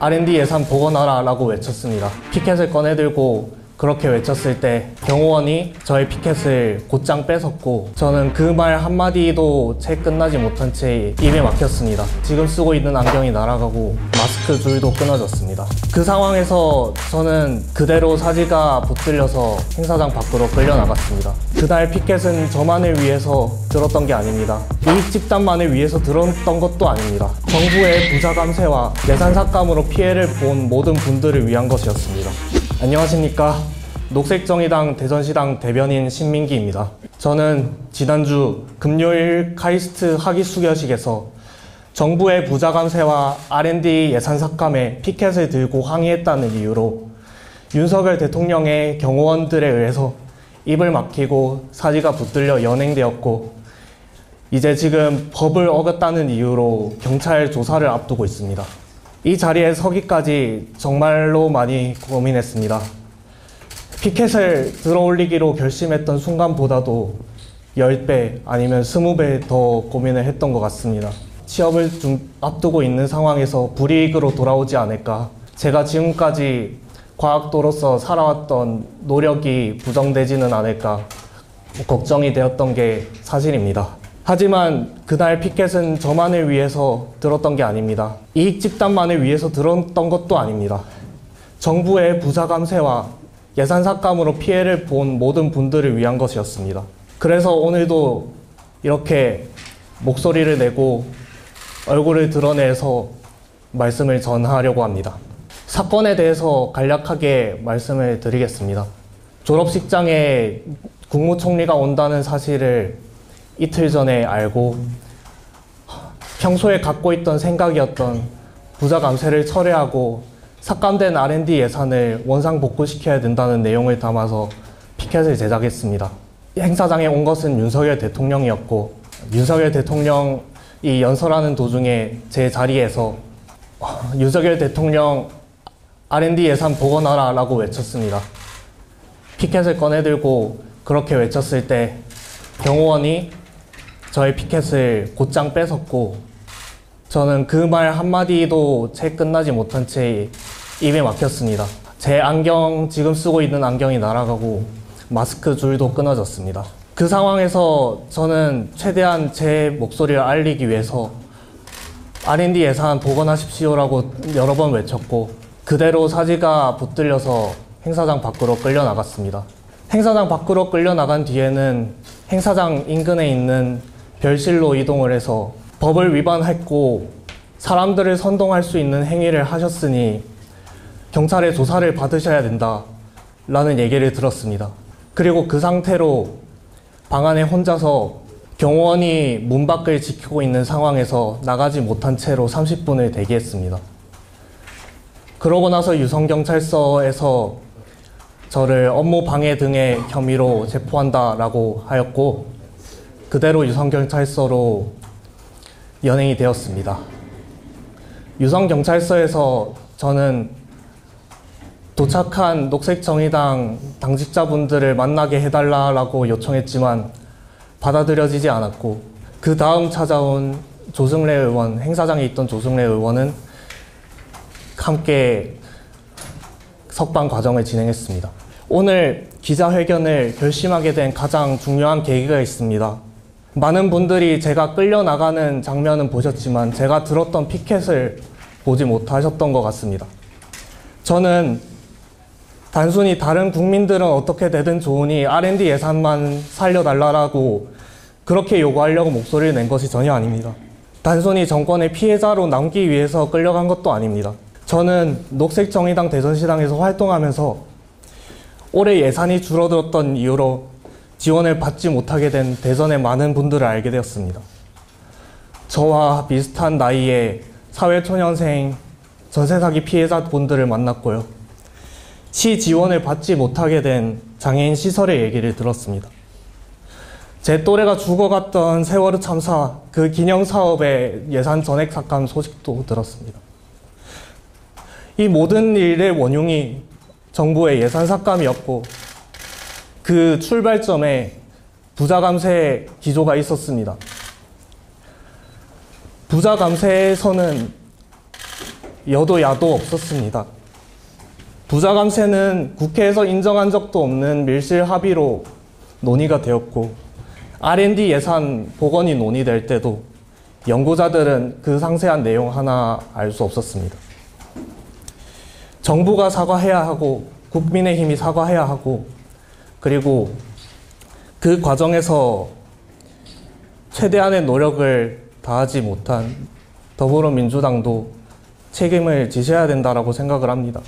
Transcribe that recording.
R&D 예산 복원하라 라고 외쳤습니다. 피켓을 꺼내들고 그렇게 외쳤을 때 경호원이 저의 피켓을 곧장 뺏었고 저는 그 말 한마디도 채 끝나지 못한 채 입에 막혔습니다. 지금 쓰고 있는 안경이 날아가고 마스크 줄도 끊어졌습니다. 그 상황에서 저는 그대로 사지가 붙들려서 행사장 밖으로 끌려나갔습니다. 그날 피켓은 저만을 위해서 들었던 게 아닙니다. 이익 집단만을 위해서 들었던 것도 아닙니다. 정부의 부자 감세와 예산 삭감으로 피해를 본 모든 분들을 위한 것이었습니다. 안녕하십니까. 녹색정의당 대전시당 대변인 신민기입니다. 저는 지난주 금요일 카이스트 학위 수여식에서 정부의 부자 감세와 R&D 예산 삭감에 피켓을 들고 항의했다는 이유로 윤석열 대통령의 경호원들에 의해서 입을 막히고 사지가 붙들려 연행되었고 이제 지금 법을 어겼다는 이유로 경찰 조사를 앞두고 있습니다. 이 자리에 서기까지 정말로 많이 고민했습니다. 피켓을 들어올리기로 결심했던 순간보다도 10배 아니면 20배 더 고민을 했던 것 같습니다. 취업을 좀 앞두고 있는 상황에서 불이익으로 돌아오지 않을까. 제가 지금까지 과학도로서 살아왔던 노력이 부정되지는 않을까 걱정이 되었던 게 사실입니다. 하지만 그날 피켓은 저만을 위해서 들었던 게 아닙니다. 이익 집단만을 위해서 들었던 것도 아닙니다. 정부의 부자 감세와 예산 삭감으로 피해를 본 모든 분들을 위한 것이었습니다. 그래서 오늘도 이렇게 목소리를 내고 얼굴을 드러내서 말씀을 전하려고 합니다. 사건에 대해서 간략하게 말씀을 드리겠습니다. 졸업식장에 국무총리가 온다는 사실을 이틀 전에 알고 평소에 갖고 있던 생각이었던 부자 감세를 철회하고 삭감된 R&D 예산을 원상 복구시켜야 된다는 내용을 담아서 피켓을 제작했습니다. 행사장에 온 것은 윤석열 대통령이었고 윤석열 대통령이 연설하는 도중에 제 자리에서 윤석열 대통령 R&D 예산 복원하라 라고 외쳤습니다. 피켓을 꺼내들고 그렇게 외쳤을 때 경호원이 저의 피켓을 곧장 뺏었고 저는 그 말 한마디도 채 끝나지 못한 채 입에 막혔습니다. 제 안경, 지금 쓰고 있는 안경이 날아가고 마스크 줄도 끊어졌습니다. 그 상황에서 저는 최대한 제 목소리를 알리기 위해서 R&D 예산 복원하십시오라고 여러 번 외쳤고 그대로 사지가 붙들려서 행사장 밖으로 끌려나갔습니다. 행사장 밖으로 끌려나간 뒤에는 행사장 인근에 있는 별실로 이동을 해서 법을 위반했고 사람들을 선동할 수 있는 행위를 하셨으니 경찰의 조사를 받으셔야 된다라는 얘기를 들었습니다. 그리고 그 상태로 방 안에 혼자서 경호원이 문 밖을 지키고 있는 상황에서 나가지 못한 채로 30분을 대기했습니다. 그러고 나서 유성경찰서에서 저를 업무 방해 등의 혐의로 체포한다라고 하였고 그대로 유성경찰서로 연행이 되었습니다. 유성경찰서에서 저는 도착한 녹색정의당 당직자분들을 만나게 해달라고 요청했지만 받아들여지지 않았고 그 다음 찾아온 조승래 의원, 행사장에 있던 조승래 의원은 함께 석방 과정을 진행했습니다. 오늘 기자회견을 결심하게 된 가장 중요한 계기가 있습니다. 많은 분들이 제가 끌려나가는 장면은 보셨지만 제가 들었던 피켓을 보지 못하셨던 것 같습니다. 저는 단순히 다른 국민들은 어떻게 되든 좋으니 R&D 예산만 살려달라고 그렇게 요구하려고 목소리를 낸 것이 전혀 아닙니다. 단순히 정권의 피해자로 남기 위해서 끌려간 것도 아닙니다. 저는 녹색정의당 대전시당에서 활동하면서 올해 예산이 줄어들었던 이유로 지원을 받지 못하게 된 대전의 많은 분들을 알게 되었습니다. 저와 비슷한 나이의 사회초년생 전세사기 피해자분들을 만났고요. 시 지원을 받지 못하게 된 장애인 시설의 얘기를 들었습니다. 제 또래가 죽어갔던 세월호 참사 그 기념사업의 예산 전액 삭감 소식도 들었습니다. 이 모든 일의 원흉이 정부의 예산 삭감이었고 그 출발점에 부자 감세 기조가 있었습니다. 부자 감세에서는 여도 야도 없었습니다. 부자 감세는 국회에서 인정한 적도 없는 밀실 합의로 논의가 되었고 R&D 예산 복원이 논의될 때도 연구자들은 그 상세한 내용 하나 알 수 없었습니다. 정부가 사과해야 하고 국민의힘이 사과해야 하고 그리고 그 과정에서 최대한의 노력을 다하지 못한 더불어민주당도 책임을 지셔야 된다고 생각을 합니다.